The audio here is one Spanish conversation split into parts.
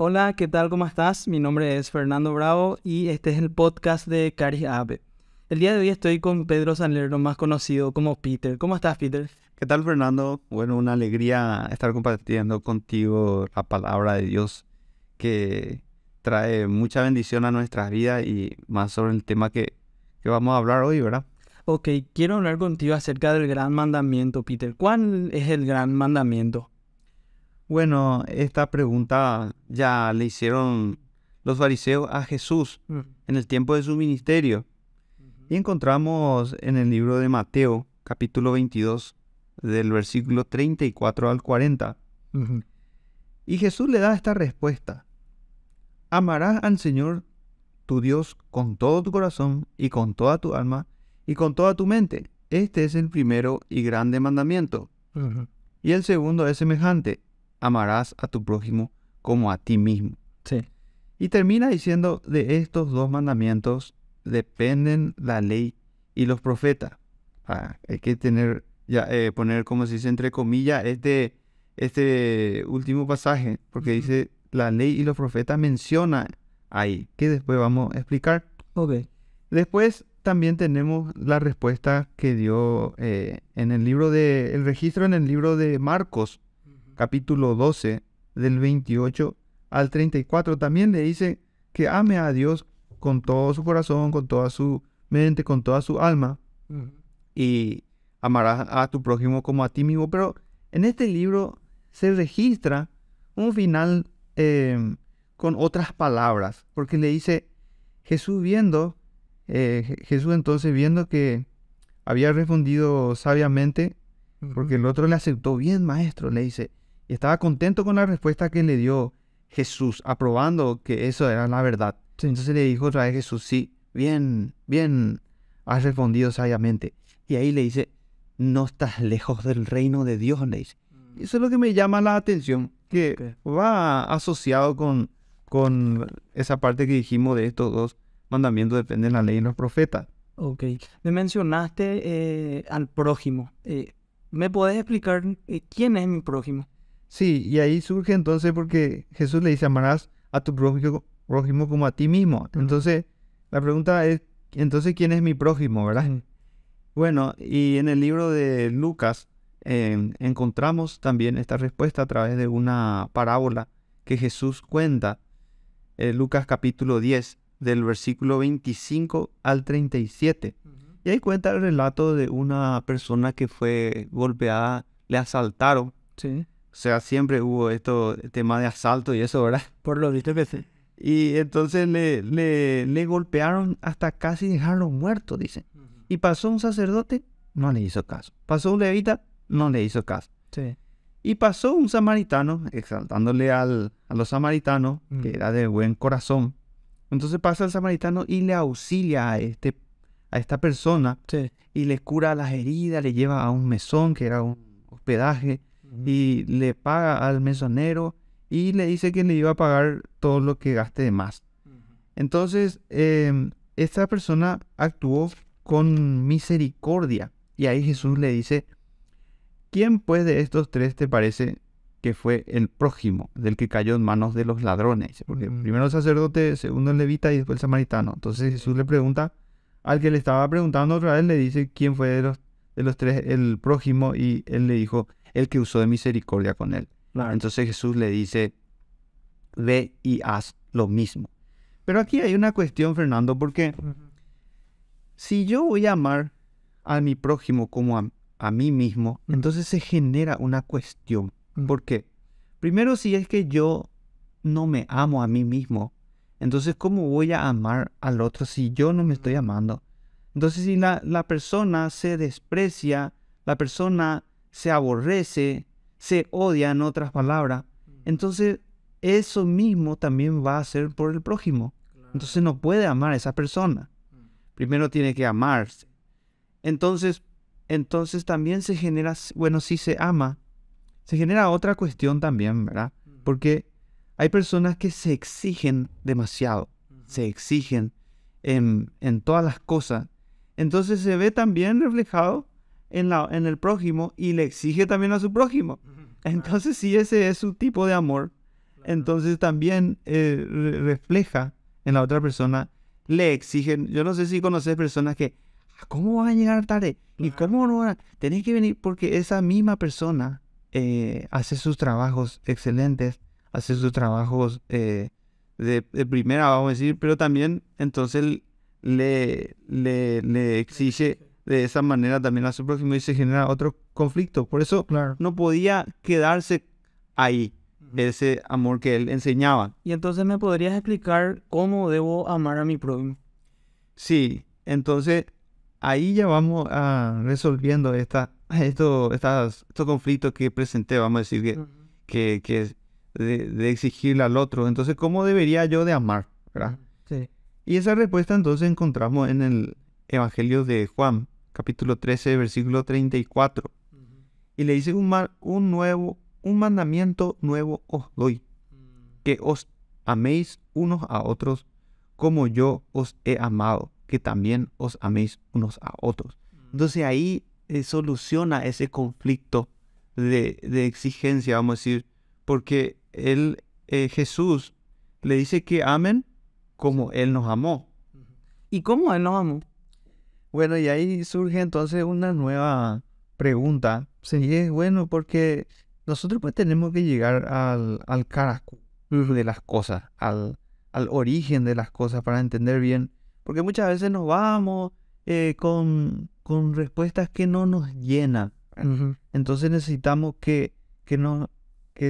Hola, ¿qué tal? ¿Cómo estás? Mi nombre es Fernando Bravo y este es el podcast de Caris Ave. El día de hoy estoy con Pedro Sanlerno, más conocido como Peter. ¿Cómo estás, Peter? ¿Qué tal, Fernando? Bueno, una alegría estar compartiendo contigo la palabra de Dios que trae mucha bendición a nuestras vidas y más sobre el tema que vamos a hablar hoy, ¿verdad? Ok, quiero hablar contigo acerca del gran mandamiento, Peter. ¿Cuál es el gran mandamiento? Bueno, esta pregunta ya le hicieron los fariseos a Jesús en el tiempo de su ministerio y encontramos en el libro de Mateo, capítulo 22, del versículo 34 al 40. Ujú. Y Jesús le da esta respuesta: amarás al Señor tu Dios con todo tu corazón y con toda tu alma y con toda tu mente. Este es el primero y grande mandamiento. Ujú. Y el segundo es semejante: amarás a tu prójimo como a ti mismo. Sí. Y termina diciendo: de estos dos mandamientos dependen la ley y los profetas. Hay que poner, como se dice, entre comillas, este último pasaje, porque dice la ley y los profetas menciona ahí, que después vamos a explicar. Ok. Después también tenemos la respuesta que dio el registro en el libro de Marcos, capítulo 12, del 28 al 34. También le dice que ame a Dios con todo su corazón, con toda su mente, con toda su alma, Ujú. y amarás a tu prójimo como a ti mismo. Pero en este libro se registra un final con otras palabras, porque le dice Jesús Jesús entonces viendo que había respondido sabiamente, porque el otro le aceptó: bien, maestro, le dice, y estaba contento con la respuesta que le dio Jesús, aprobando que eso era la verdad. Sí. Entonces le dijo otra vez Jesús: sí, bien, bien, has respondido sabiamente. Y ahí le dice: no estás lejos del reino de Dios, le dice. Y eso es lo que me llama la atención, que Ok. va asociado con esa parte que dijimos de estos dos mandamientos dependen de la ley y los profetas. Ok. Me mencionaste al prójimo. ¿Me podés explicar quién es mi prójimo? Sí, y ahí surge entonces porque Jesús le dice: amarás a tu prójimo como a ti mismo. Entonces, la pregunta es, entonces, ¿quién es mi prójimo, verdad? Sí. Bueno, y en el libro de Lucas encontramos también esta respuesta a través de una parábola que Jesús cuenta, Lucas capítulo 10, del versículo 25 al 37. Ujú. Y ahí cuenta el relato de una persona que fue golpeada, le asaltaron. Sí. O sea, siempre hubo esto, tema de asalto y eso, ¿verdad? Por lo visto que sí. Y entonces le golpearon hasta casi dejarlo muerto, dice. Y pasó un sacerdote, no le hizo caso. Pasó un levita, no le hizo caso. Sí. Y pasó un samaritano, exaltándole a los samaritanos, que era de buen corazón. Entonces pasa el samaritano y le auxilia a esta persona Sí. y le cura las heridas, le lleva a un mesón, que era un hospedaje, y le paga al mesonero y le dice que le iba a pagar todo lo que gaste de más. Entonces, esta persona actuó con misericordia. Y ahí Jesús le dice: ¿quién pues de estos tres te parece que fue el prójimo del que cayó en manos de los ladrones? Dice, porque primero el sacerdote, segundo el levita y después el samaritano. Entonces Jesús le pregunta al que le estaba preguntando otra vez, le dice quién fue de los tres el prójimo, y él le dijo: el que usó de misericordia con él. Claro. Entonces Jesús le dice: ve y haz lo mismo. Pero aquí hay una cuestión, Fernando, porque si yo voy a amar a mi prójimo como a mí mismo, entonces se genera una cuestión. ¿Por qué? Primero, si es que yo no me amo a mí mismo, entonces ¿cómo voy a amar al otro si yo no me estoy amando? Entonces, si la persona se desprecia, la persona se aborrece, se odia, en otras palabras, entonces eso mismo también va a ser por el prójimo. Entonces no puede amar a esa persona. Primero tiene que amarse. Entonces también se genera, bueno, si se ama, se genera otra cuestión también, ¿verdad? Porque hay personas que se exigen demasiado, se exigen en todas las cosas. Entonces se ve también reflejado en el prójimo y le exige también a su prójimo. Entonces, si ese es su tipo de amor, Entonces también refleja en la otra persona, le exigen. Yo no sé si conoces personas que, ¿cómo vas a llegar tarde? ¿Y cómo no van a? Tenés que venir porque esa misma persona hace sus trabajos excelentes, hace sus trabajos de primera, vamos a decir, pero también entonces le exige de esa manera también a su prójimo y se genera otro conflicto. Por eso no podía quedarse ahí ese amor que él enseñaba. Y entonces me podrías explicar cómo debo amar a mi prójimo. Sí, entonces ahí ya vamos resolviendo estos conflictos que presenté, vamos a decir, que de exigirle al otro. Entonces, ¿cómo debería yo de amar? ¿Verdad? Sí. Y esa respuesta entonces encontramos en el Evangelio de Juan, capítulo 13, versículo 34. Y le dice, un mandamiento nuevo os doy, que os améis unos a otros como yo os he amado, que también os améis unos a otros. Entonces ahí soluciona ese conflicto de exigencia, vamos a decir, porque Jesús le dice que amen como Él nos amó. ¿Y cómo Él nos amó? Bueno, y ahí surge entonces una nueva pregunta. Y es bueno porque nosotros pues tenemos que llegar al caracol de las cosas, al origen de las cosas para entender bien. Porque muchas veces nos vamos con respuestas que no nos llenan. Entonces necesitamos que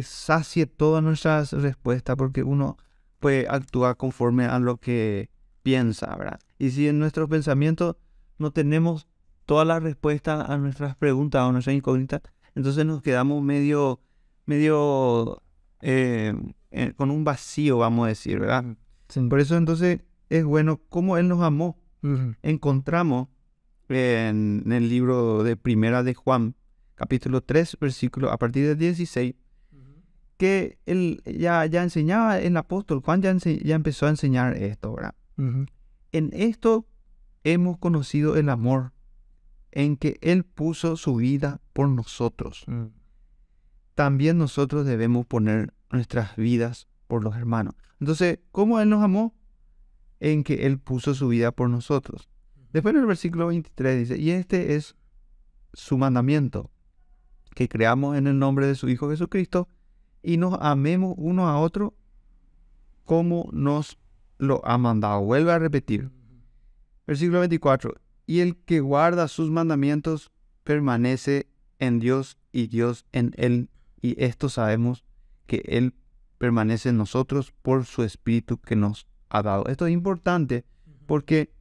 sacie todas nuestras respuestas porque uno puede actuar conforme a lo que piensa, ¿verdad? Y si en nuestros pensamientos no tenemos todas las respuestas a nuestras preguntas o a nuestras incógnitas, entonces nos quedamos medio con un vacío, vamos a decir, ¿verdad? Sí. Por eso entonces es bueno cómo Él nos amó. Encontramos en el libro de Primera de Juan, capítulo 3, versículo a partir del 16, que él ya enseñaba, el apóstol Juan ya empezó a enseñar esto, ¿verdad? En esto hemos conocido el amor, en que Él puso su vida por nosotros. También nosotros debemos poner nuestras vidas por los hermanos. Entonces, ¿cómo Él nos amó? En que Él puso su vida por nosotros. Después en el versículo 23 dice, y este es su mandamiento, que creamos en el nombre de su Hijo Jesucristo y nos amemos uno a otro como nos lo ha mandado. Vuelve a repetir. Versículo 24. Y el que guarda sus mandamientos permanece en Dios y Dios en él. Y esto sabemos que Él permanece en nosotros por su Espíritu que nos ha dado. Esto es importante porque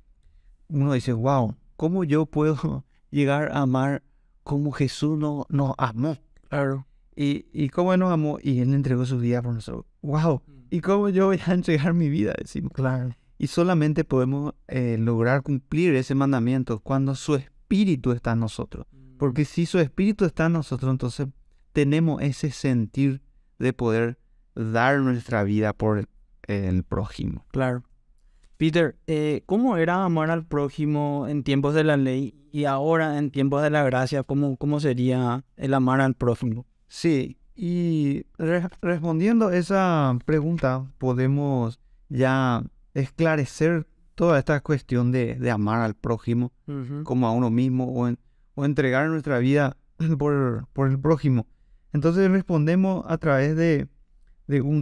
uno dice, wow, ¿cómo yo puedo llegar a amar como Jesús nos amó? Claro. ¿Y cómo Él nos amó? Y Él entregó su vida por nosotros. Wow. ¿Y cómo yo voy a entregar mi vida? Decimos. Claro. Y solamente podemos lograr cumplir ese mandamiento cuando su Espíritu está en nosotros. Porque si su Espíritu está en nosotros, entonces tenemos ese sentir de poder dar nuestra vida por el prójimo. Claro. Peter, ¿cómo era amar al prójimo en tiempos de la ley y ahora en tiempos de la gracia? ¿Cómo sería el amar al prójimo? Sí, y respondiendo esa pregunta, podemos ya esclarecer toda esta cuestión de amar al prójimo como a uno mismo o entregar nuestra vida por el prójimo. Entonces respondemos a través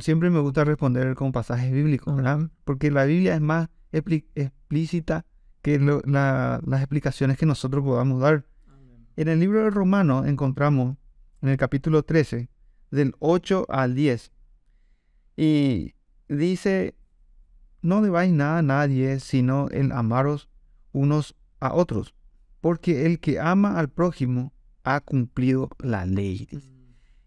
siempre me gusta responder con pasajes bíblicos, ¿verdad? Porque la Biblia es más explícita que las explicaciones que nosotros podamos dar. En el libro de Romanos encontramos en el capítulo 13, del 8 al 10, y dice, no debáis nada a nadie, sino el amaros unos a otros, porque el que ama al prójimo ha cumplido la ley.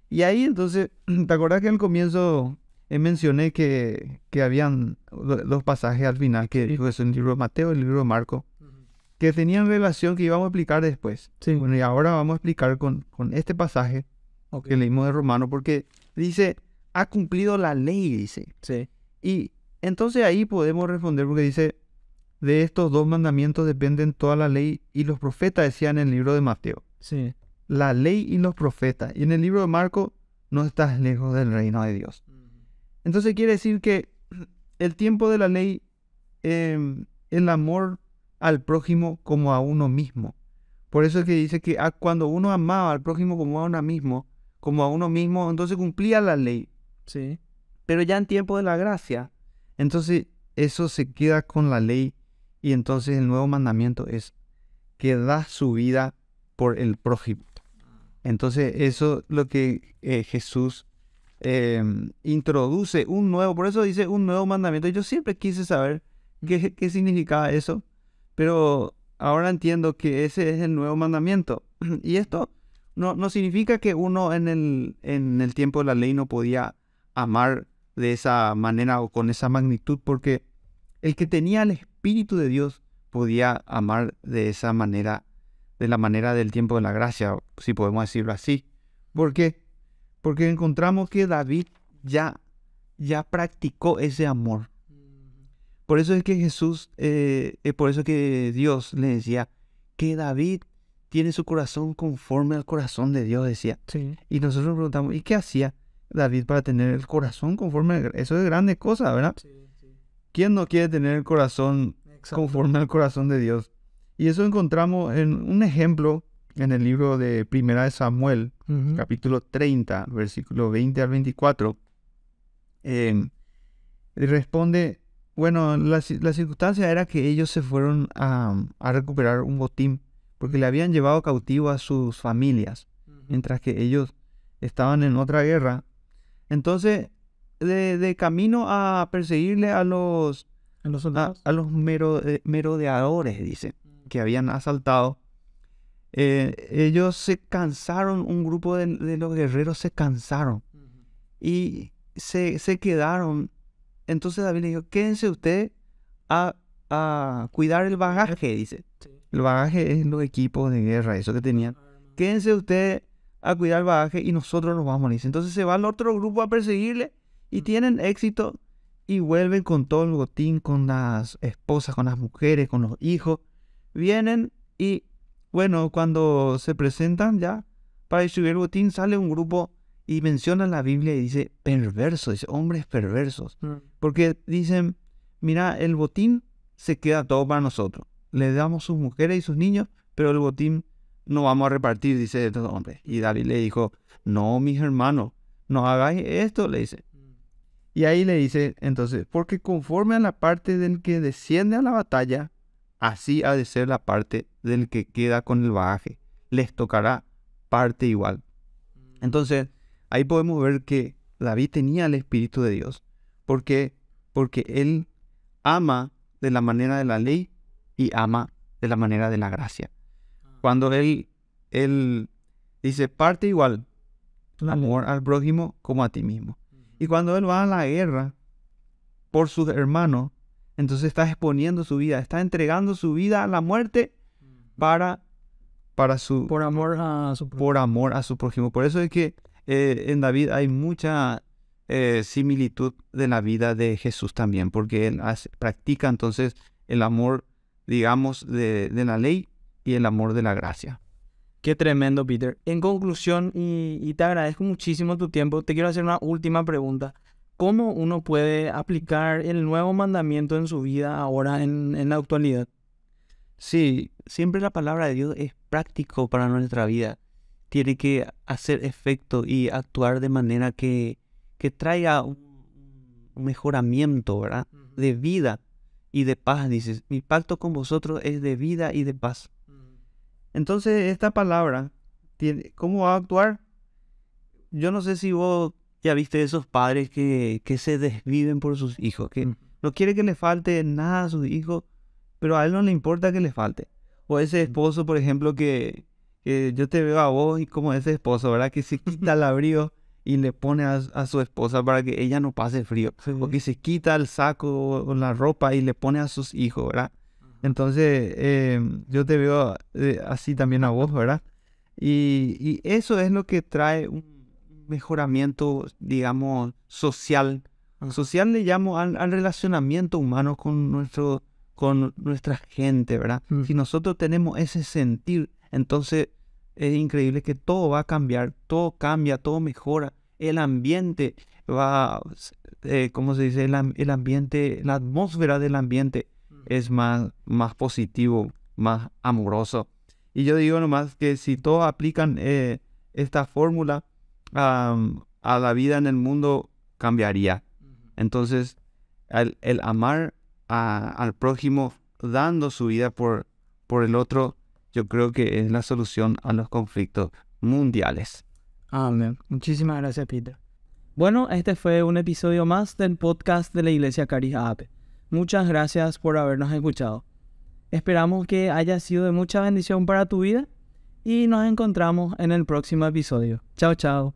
Y ahí entonces, ¿te acuerdas que al comienzo mencioné que habían dos pasajes al final que dijo eso en el libro de Mateo y el libro de Marco, que tenían relación que íbamos a explicar después? Sí. Bueno, y ahora vamos a explicar con este pasaje que leímos de Romano, porque dice, ha cumplido la ley, dice. Sí. Y entonces ahí podemos responder porque dice, de estos dos mandamientos dependen toda la ley y los profetas, decían en el libro de Mateo. Sí. La ley y los profetas. Y en el libro de Marco, no estás lejos del reino de Dios. Entonces quiere decir que el tiempo de la ley, el amor al prójimo como a uno mismo. Por eso es que dice que cuando uno amaba al prójimo como a uno mismo, entonces cumplía la ley. Sí. Pero ya en tiempo de la gracia, entonces eso se queda con la ley y entonces el nuevo mandamiento es que da su vida por el prójimo. Entonces eso es lo que Jesús introduce por eso dice un nuevo mandamiento. Yo siempre quise saber qué significaba eso, pero ahora entiendo que ese es el nuevo mandamiento. Y esto no significa que uno en el tiempo de la ley no podía amar de esa manera o con esa magnitud, porque el que tenía el Espíritu de Dios podía amar de esa manera, de la manera del tiempo de la gracia, si podemos decirlo así. ¿Por qué? Porque encontramos que David ya practicó ese amor. Por eso es que por eso que Dios le decía que David tiene su corazón conforme al corazón de Dios, decía. Sí. Y nosotros nos preguntamos, ¿y qué hacía David para tener el corazón conforme? Eso es grande cosa, ¿verdad? Sí. ¿Quién no quiere tener el corazón conforme al corazón de Dios? Y eso encontramos en un ejemplo en el libro de Primera de Samuel, capítulo 30, versículo 20 al 24. Responde, bueno, la circunstancia era que ellos se fueron a recuperar un botín, porque le habían llevado cautivo a sus familias, mientras que ellos estaban en otra guerra. Entonces, de camino a perseguirle a los merodeadores, dice, que habían asaltado, ellos se cansaron, un grupo de los guerreros se cansaron y se quedaron. Entonces David le dijo, quédense ustedes a cuidar el bagaje, dice. Sí. El bagaje es los equipos de guerra, eso que tenían. Quédense ustedes a cuidar el bagaje y nosotros nos vamos, dice. Entonces se va el otro grupo a perseguirle y tienen éxito y vuelven con todo el botín, con las esposas, con las mujeres, con los hijos. Vienen y, bueno, cuando se presentan ya para distribuir el botín, sale un grupo y menciona la Biblia y dice perversos, dice hombres perversos. Porque dicen, mira, el botín se queda todo para nosotros. Le damos sus mujeres y sus niños, pero el botín no vamos a repartir, dice estos hombres. Y David le dijo, no, mis hermanos, no hagáis esto, le dice. Y ahí le dice, entonces, porque conforme a la parte del que desciende a la batalla, así ha de ser la parte del que queda con el bagaje. Les tocará parte igual. Entonces, ahí podemos ver que David tenía el Espíritu de Dios. ¿Por qué? Porque él ama de la manera de la ley y ama de la manera de la gracia. Cuando él dice, parte igual, amor al prójimo como a ti mismo. Y cuando él va a la guerra por sus hermanos, entonces está exponiendo su vida, está entregando su vida a la muerte por amor a su prójimo. Por eso es que en David hay mucha similitud de la vida de Jesús también, porque él practica entonces el amor, digamos, de la ley y el amor de la gracia. Qué tremendo, Peter. En conclusión, y te agradezco muchísimo tu tiempo, te quiero hacer una última pregunta. ¿Cómo uno puede aplicar el nuevo mandamiento en su vida ahora en la actualidad? Sí, siempre la palabra de Dios es práctico para nuestra vida. Tiene que hacer efecto y actuar de manera que traiga un mejoramiento, ¿verdad? De vida y de paz, dices. Mi pacto con vosotros es de vida y de paz. Entonces, esta palabra, ¿cómo va a actuar? Yo no sé si vos ya viste esos padres que se desviven por sus hijos, que no quiere que le falte nada a sus hijos, pero a él no le importa que le falte. O ese esposo, por ejemplo, que yo te veo a vos y como ese esposo, ¿verdad? Que se quita el abrigo y le pone a su esposa para que ella no pase frío. Sí. O que se quita el saco o la ropa y le pone a sus hijos, ¿verdad? Entonces, yo te veo así también a vos, ¿verdad? Y eso es lo que trae un mejoramiento, digamos, social. Social le llamo al relacionamiento humano con nuestra gente, ¿verdad? Si nosotros tenemos ese sentir, entonces es increíble que todo va a cambiar, todo cambia, todo mejora. El ambiente ¿cómo se dice? El ambiente, la atmósfera del ambiente es más positivo, más amoroso. Y yo digo nomás que si todos aplican esta fórmula a la vida en el mundo, cambiaría. Entonces, el amar al prójimo dando su vida por el otro, yo creo que es la solución a los conflictos mundiales. Amén. Muchísimas gracias, Peter. Bueno, este fue un episodio más del podcast de la Iglesia Caris Agape. Muchas gracias por habernos escuchado. Esperamos que haya sido de mucha bendición para tu vida y nos encontramos en el próximo episodio. Chao, chao.